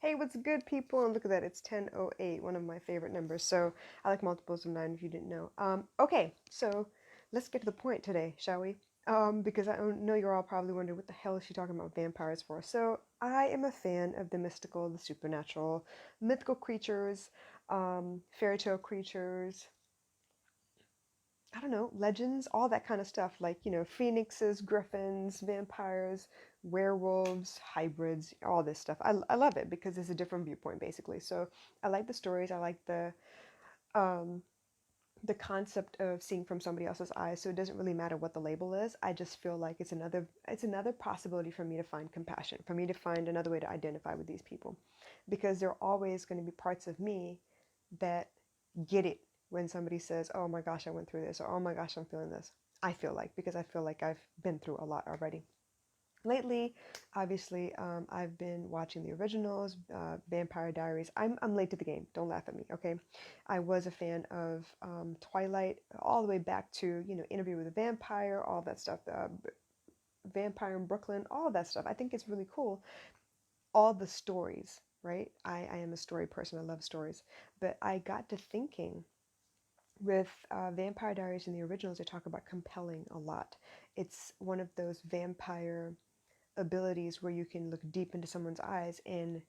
Hey, what's good, people? And look at that, it's 10:08, one of my favorite numbers. So I like multiples of 9 if you didn't know. Okay, so let's get to the point today, shall we? Because I know you're all probably wondering what the hell is she talking about vampires for. So I am a fan of the mystical, the supernatural, mythical creatures, fairy tale creatures, I don't know, legends, all that kind of stuff, like, phoenixes, griffins, vampires, werewolves, hybrids, all this stuff. I love it because it's a different viewpoint, basically. So I like the stories. I like um, the concept of seeing from somebody else's eyes. So it doesn't really matter what the label is. I just feel like it's another possibility for me to find compassion, for me to find another way to identify with these people, because there are always going to be parts of me that get it when somebody says, "Oh my gosh, I went through this," or "Oh my gosh, I'm feeling this." Because I feel like I've been through a lot already. Lately, obviously, I've been watching the originals, Vampire Diaries. I'm late to the game. Don't laugh at me, okay? I was a fan of Twilight all the way back to, Interview with a Vampire, all that stuff, Vampire in Brooklyn, all that stuff. I think it's really cool. All the stories, right? I am a story person. I love stories. But I got to thinking with Vampire Diaries in the originals, they talk about compelling a lot. It's one of those vampire abilities where you can look deep into someone's eyes and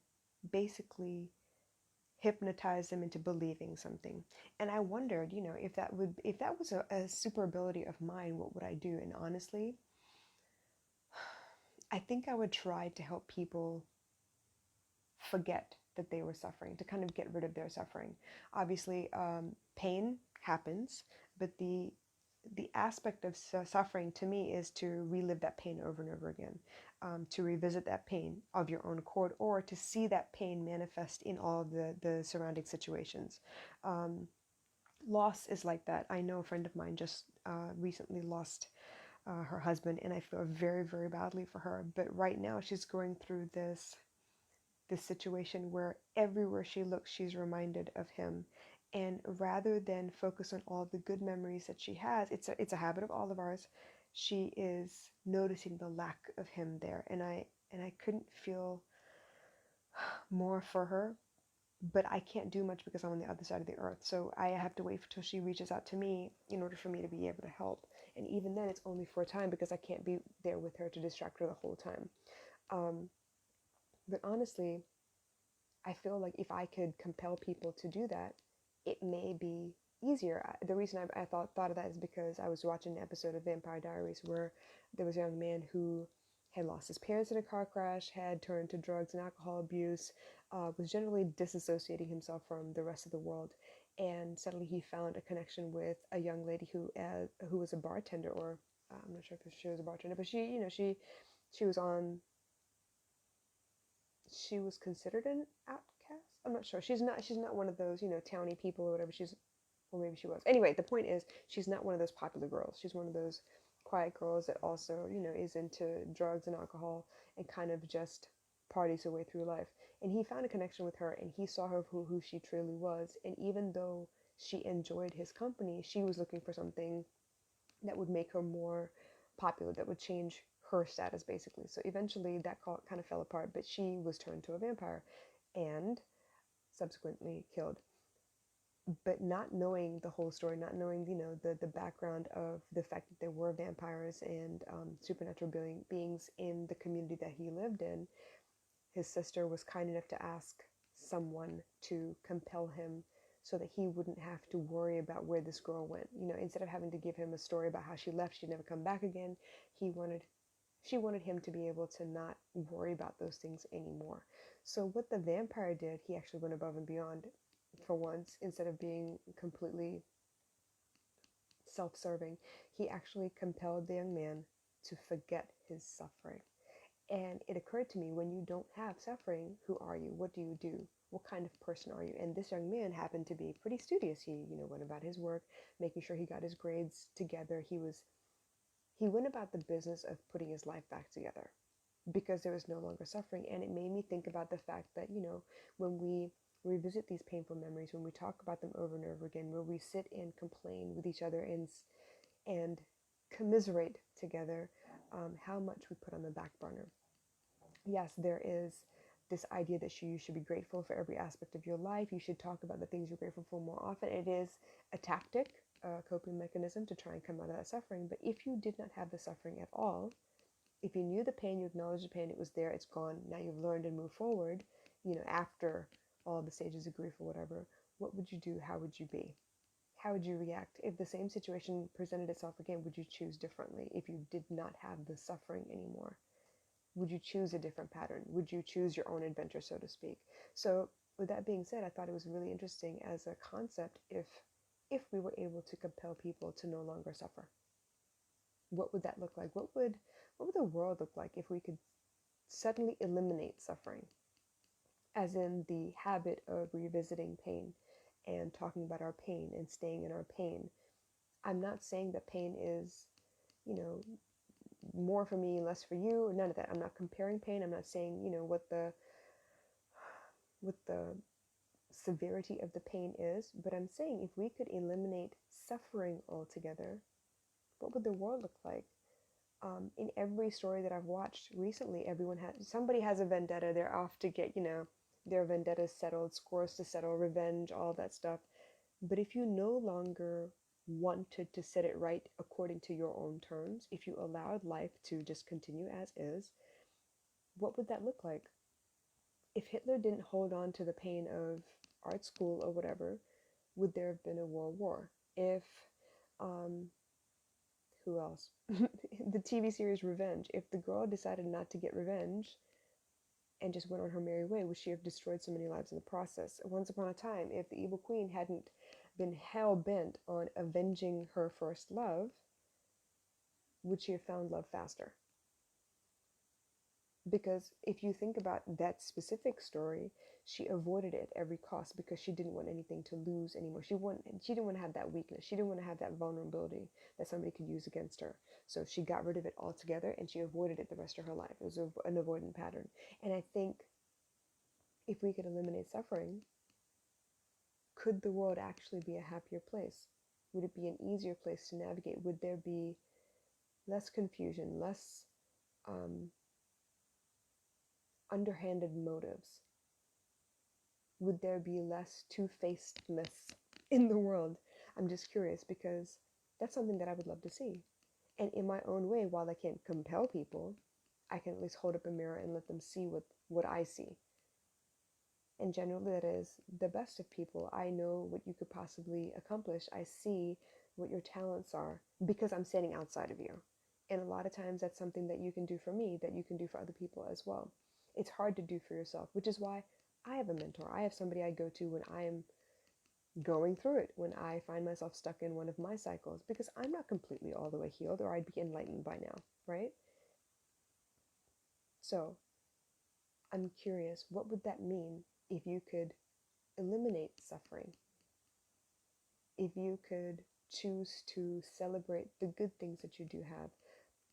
basically hypnotize them into believing something. And I wondered, if that was a super ability of mine, what would I do? And honestly, I think I would try to help people forget that they were suffering, to kind of get rid of their suffering. Obviously, pain happens, but the aspect of suffering to me is to relive that pain over and over again, to revisit that pain of your own accord, or to see that pain manifest in all of the surrounding situations. Um, Loss is like that. I know a friend of mine just recently lost her husband, and I feel very, very badly for her. But right now, she's going through this situation where everywhere she looks, she's reminded of him. And rather than focus on all the good memories that she has, it's a habit of all of ours. She is noticing the lack of him there, and I couldn't feel more for her, but I can't do much because I'm on the other side of the earth. So I have to wait until she reaches out to me in order for me to be able to help. And even then, it's only for a time because I can't be there with her to distract her the whole time. Um, but honestly, I feel like if I could compel people to do that, it may be easier. The reason I thought of that is because I was watching an episode of Vampire Diaries where there was a young man who had lost his parents in a car crash, had turned to drugs and alcohol abuse, was generally disassociating himself from the rest of the world, and suddenly he found a connection with a young lady who was a bartender, or I'm not sure if she was a bartender, but she was on she was considered an outcast. I'm not sure. She's not one of those, towny people or whatever. Or maybe she was. Anyway, the point is she's not one of those popular girls. She's one of those quiet girls that also, is into drugs and alcohol and kind of just parties her way through life. And he found a connection with her, and he saw her for who she truly was. And even though she enjoyed his company, she was looking for something that would make her more popular, that would change her status, basically. So eventually that kind of fell apart, but she was turned to a vampire and subsequently killed. But not knowing the whole story, not knowing, the background of the fact that there were vampires and supernatural beings in the community that he lived in, his sister was kind enough to ask someone to compel him so that he wouldn't have to worry about where this girl went. Instead of having to give him a story about how she left, she'd never come back again, she wanted him to be able to not worry about those things anymore. So what the vampire did, he actually went above and beyond for once. Instead of being completely self-serving, he actually compelled the young man to forget his suffering. And it occurred to me, when you don't have suffering, who are you? What do you do? What kind of person are you? And this young man happened to be pretty studious. He, went about his work, making sure he got his grades together. He went about the business of putting his life back together because there was no longer suffering. And it made me think about the fact that, when we revisit these painful memories, when we talk about them over and over again, where we sit and complain with each other and commiserate together, how much we put on the back burner. Yes, there is this idea that you should be grateful for every aspect of your life. You should talk about the things you're grateful for more often. It is a tactic, a coping mechanism to try and come out of that suffering. But if you did not have the suffering at all, if you knew the pain, you acknowledged the pain, it was there, it's gone, now you've learned and moved forward, after all the stages of grief or whatever, what would you do? How would you be? How would you react? If the same situation presented itself again, would you choose differently if you did not have the suffering anymore? Would you choose a different pattern? Would you choose your own adventure, so to speak? So with that being said, I thought it was really interesting as a concept if we were able to compel people to no longer suffer. What would that look like? What would the world look like if we could suddenly eliminate suffering, as in the habit of revisiting pain and talking about our pain and staying in our pain? I'm not saying that pain is, more for me, less for you, or none of that. I'm not comparing pain. I'm not saying, what the severity of the pain is, but I'm saying if we could eliminate suffering altogether, what would the world look like? In every story that I've watched recently, somebody has a vendetta. They're off to get, their vendettas settled, scores to settle, revenge, all that stuff. But if you no longer wanted to set it right according to your own terms, if you allowed life to just continue as is, what would that look like? If Hitler didn't hold on to the pain of art school or whatever, would there have been a world war? If, who else? The TV series Revenge. If the girl decided not to get revenge and just went on her merry way, would she have destroyed so many lives in the process? Once upon a time, if the evil queen hadn't been hell-bent on avenging her first love, would she have found love faster? Because if you think about that specific story, she avoided it at every cost because she didn't want anything to lose anymore. She didn't want to have that weakness. She didn't want to have that vulnerability that somebody could use against her. So she got rid of it altogether and she avoided it the rest of her life. It was an avoidant pattern. And I think if we could eliminate suffering, could the world actually be a happier place? Would it be an easier place to navigate? Would there be less confusion, less underhanded motives? Would there be less two-facedness in the world? I'm just curious because that's something that I would love to see. And in my own way, while I can't compel people, I can at least hold up a mirror and let them see what I see. And generally that is the best of people. I know what you could possibly accomplish. I see what your talents are because I'm standing outside of you. And a lot of times that's something that you can do for me, that you can do for other people as well. It's hard to do for yourself, which is why I have a mentor. I have somebody I go to when I'm going through it, when I find myself stuck in one of my cycles, because I'm not completely all the way healed or I'd be enlightened by now, right? So I'm curious, what would that mean if you could eliminate suffering? If you could choose to celebrate the good things that you do have.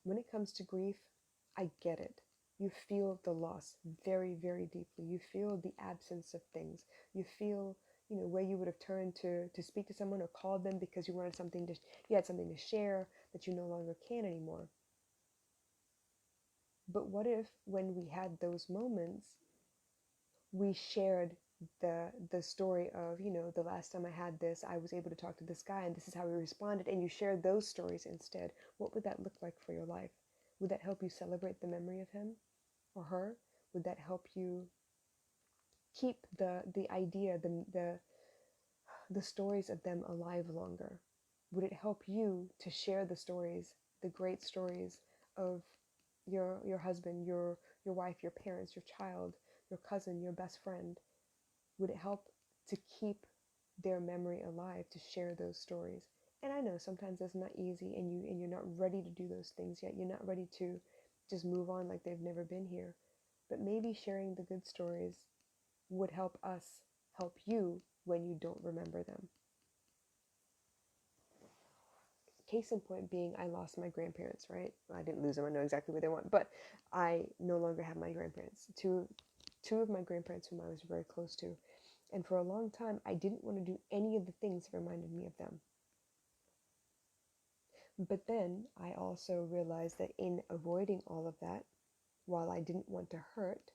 When it comes to grief, I get it. You feel the loss very, very deeply. You feel the absence of things. You feel, where you would have turned to speak to someone or called them because you had something to share that you no longer can anymore. But what if when we had those moments, we shared the story of, the last time I had this, I was able to talk to this guy and this is how he responded, and you share those stories instead? What would that look like for your life? Would that help you celebrate the memory of him or her? Would that help you keep the idea, the stories of them alive longer? Would it help you to share the stories, the great stories of your husband, your wife, your parents, your child, your cousin, your best friend? Would it help to keep their memory alive, to share those stories? And I know sometimes that's not easy, and you're not ready to do those things yet. You're not ready to just move on like they've never been here. But maybe sharing the good stories would help us help you when you don't remember them. Case in point being, I lost my grandparents, right? I didn't lose them. I know exactly where they went, but I no longer have my grandparents. Two of my grandparents whom I was very close to. And for a long time, I didn't want to do any of the things that reminded me of them. But then I also realized that in avoiding all of that, while I didn't want to hurt,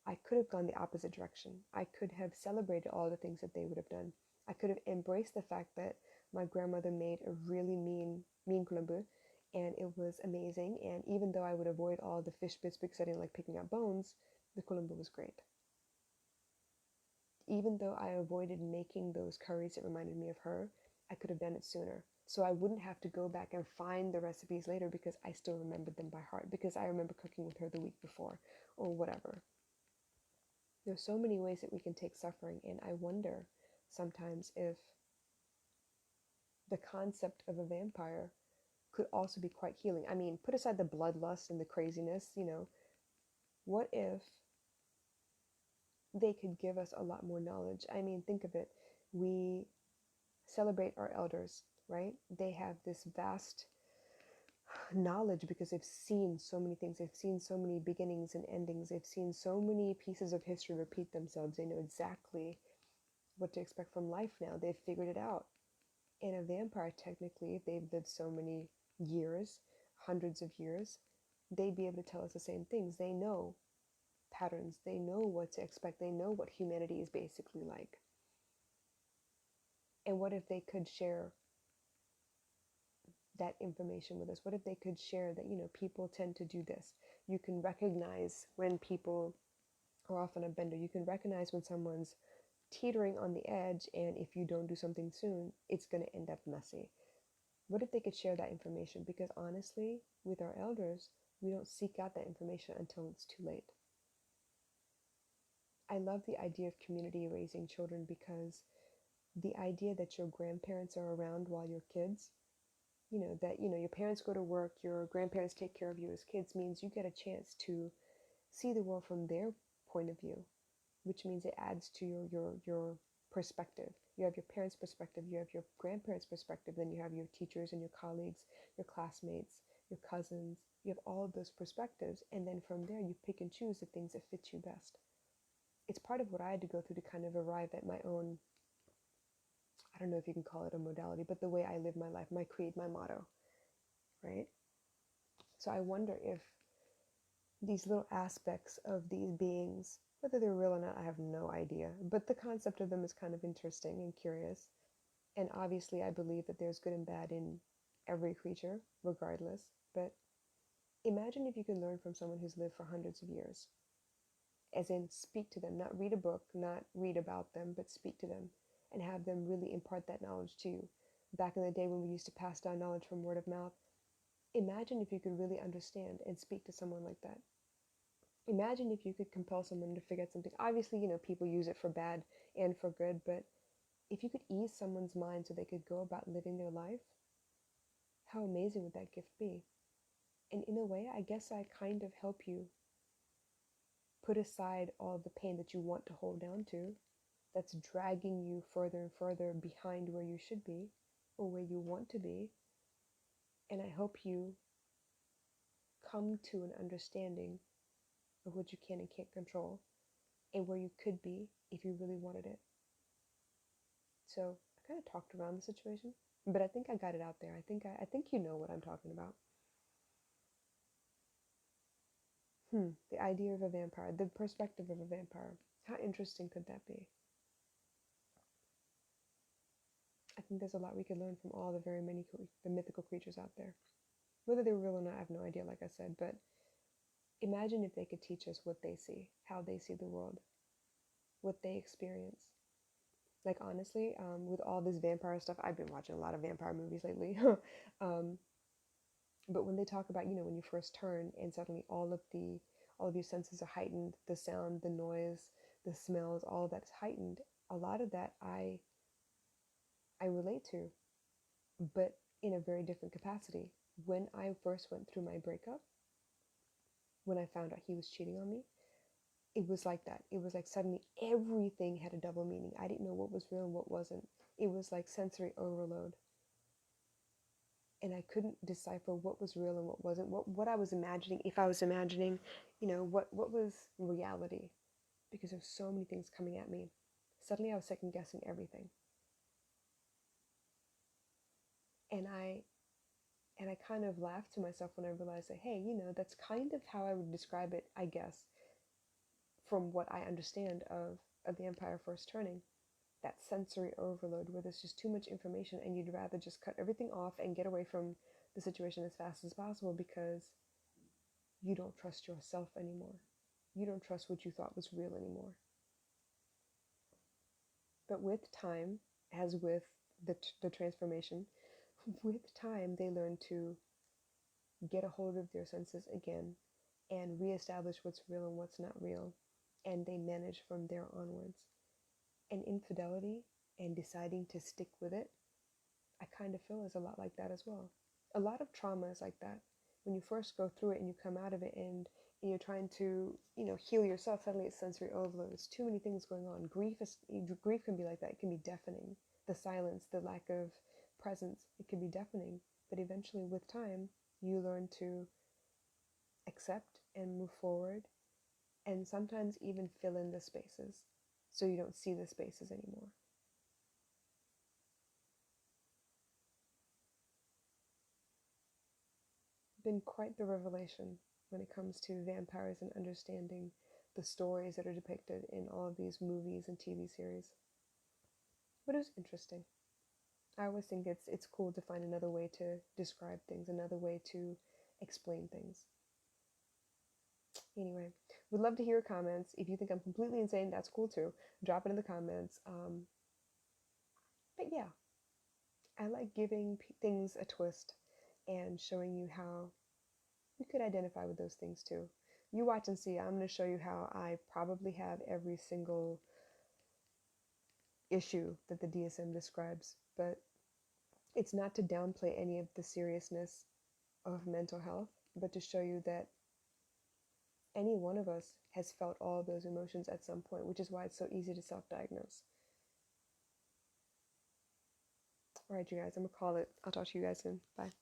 I could have gone the opposite direction. I could have celebrated all the things that they would have done. I could have embraced the fact that my grandmother made a really mean kulambu, and it was amazing. And even though I would avoid all the fish bits because I didn't like picking up bones, the kulambu was great. Even though I avoided making those curries that reminded me of her, I could have done it sooner. So I wouldn't have to go back and find the recipes later because I still remembered them by heart, because I remember cooking with her the week before or whatever. There's so many ways that we can take suffering, and I wonder sometimes if the concept of a vampire could also be quite healing. I mean, put aside the bloodlust and the craziness, what if they could give us a lot more knowledge? I mean, think of it. We celebrate our elders, right? They have this vast knowledge because they've seen so many things. They've seen so many beginnings and endings. They've seen so many pieces of history repeat themselves. They know exactly what to expect from life now. They've figured it out. And a vampire, technically, if they've lived so many years, hundreds of years, they'd be able to tell us the same things. They know patterns. They know what to expect. They know what humanity is basically like. And what if they could share that information with us? What if they could share that, people tend to do this? You can recognize when people are off on a bender. You can recognize when someone's teetering on the edge, and if you don't do something soon, it's going to end up messy. What if they could share that information? Because honestly, with our elders, we don't seek out that information until it's too late. I love the idea of community raising children, because the idea that your grandparents are around while you're kids, that your parents go to work, your grandparents take care of you as kids, means you get a chance to see the world from their point of view, which means it adds to your perspective. You have your parents' perspective, you have your grandparents' perspective, then you have your teachers and your colleagues, your classmates, your cousins. You have all of those perspectives, and then from there you pick and choose the things that fit you best. It's part of what I had to go through to kind of arrive at my own, I don't know if you can call it a modality, but the way I live my life, my creed, my motto, right? So I wonder if these little aspects of these beings, whether they're real or not, I have no idea. But the concept of them is kind of interesting and curious. And obviously, I believe that there's good and bad in every creature, regardless. But imagine if you could learn from someone who's lived for hundreds of years. As in, speak to them, not read a book, not read about them, but speak to them and have them really impart that knowledge to you. Back in the day when we used to pass down knowledge from word of mouth, imagine if you could really understand and speak to someone like that. Imagine if you could compel someone to forget something. Obviously, people use it for bad and for good, but if you could ease someone's mind so they could go about living their life, how amazing would that gift be? And in a way, I guess I kind of help you put aside all the pain that you want to hold down to, that's dragging you further and further behind where you should be or where you want to be. And I hope you come to an understanding of what you can and can't control and where you could be if you really wanted it. So I kind of talked around the situation, but I think I got it out there. I think you know what I'm talking about. The idea of a vampire, the perspective of a vampire. How interesting could that be? I think there's a lot we could learn from all the very many the mythical creatures out there. Whether they're real or not, I have no idea, like I said, but imagine if they could teach us what they see, how they see the world, what they experience. Like, honestly, with all this vampire stuff, I've been watching a lot of vampire movies lately. But when they talk about, when you first turn and suddenly all of your senses are heightened, the sound, the noise, the smells, all of that's heightened. A lot of that I relate to, but in a very different capacity. When I first went through my breakup, when I found out he was cheating on me, it was like that. It was like suddenly everything had a double meaning. I didn't know what was real and what wasn't. It was like sensory overload. And I couldn't decipher what was real and what wasn't, what I was imagining, if I was imagining, what was reality, because there's so many things coming at me. Suddenly I was second guessing everything. And I kind of laughed to myself when I realized that, hey, that's kind of how I would describe it, I guess, from what I understand of a vampire first turning. That sensory overload where there's just too much information and you'd rather just cut everything off and get away from the situation as fast as possible because you don't trust yourself anymore. You don't trust what you thought was real anymore. But with time, as with the transformation, with time they learn to get a hold of their senses again and reestablish what's real and what's not real. And they manage from there onwards. And infidelity and deciding to stick with it, I kind of feel is a lot like that as well. A lot of trauma is like that. When you first go through it and you come out of it and you're trying to, heal yourself, suddenly it's sensory overload. There's too many things going on. Grief can be like that. It can be deafening. The silence, the lack of presence, it can be deafening. But eventually, with time, you learn to accept and move forward, and sometimes even fill in the spaces so you don't see the spaces anymore. Been quite the revelation when it comes to vampires and understanding the stories that are depicted in all of these movies and TV series. But it was interesting. I always think it's cool to find another way to describe things, another way to explain things. Anyway, would love to hear your comments. If you think I'm completely insane, that's cool too. Drop it in the comments. But yeah, I like giving things a twist and showing you how you could identify with those things too. You watch and see. I'm going to show you how I probably have every single issue that the DSM describes, but it's not to downplay any of the seriousness of mental health, but to show you that any one of us has felt all of those emotions at some point, which is why it's so easy to self-diagnose. All right, you guys, I'm going to call it. I'll talk to you guys soon. Bye.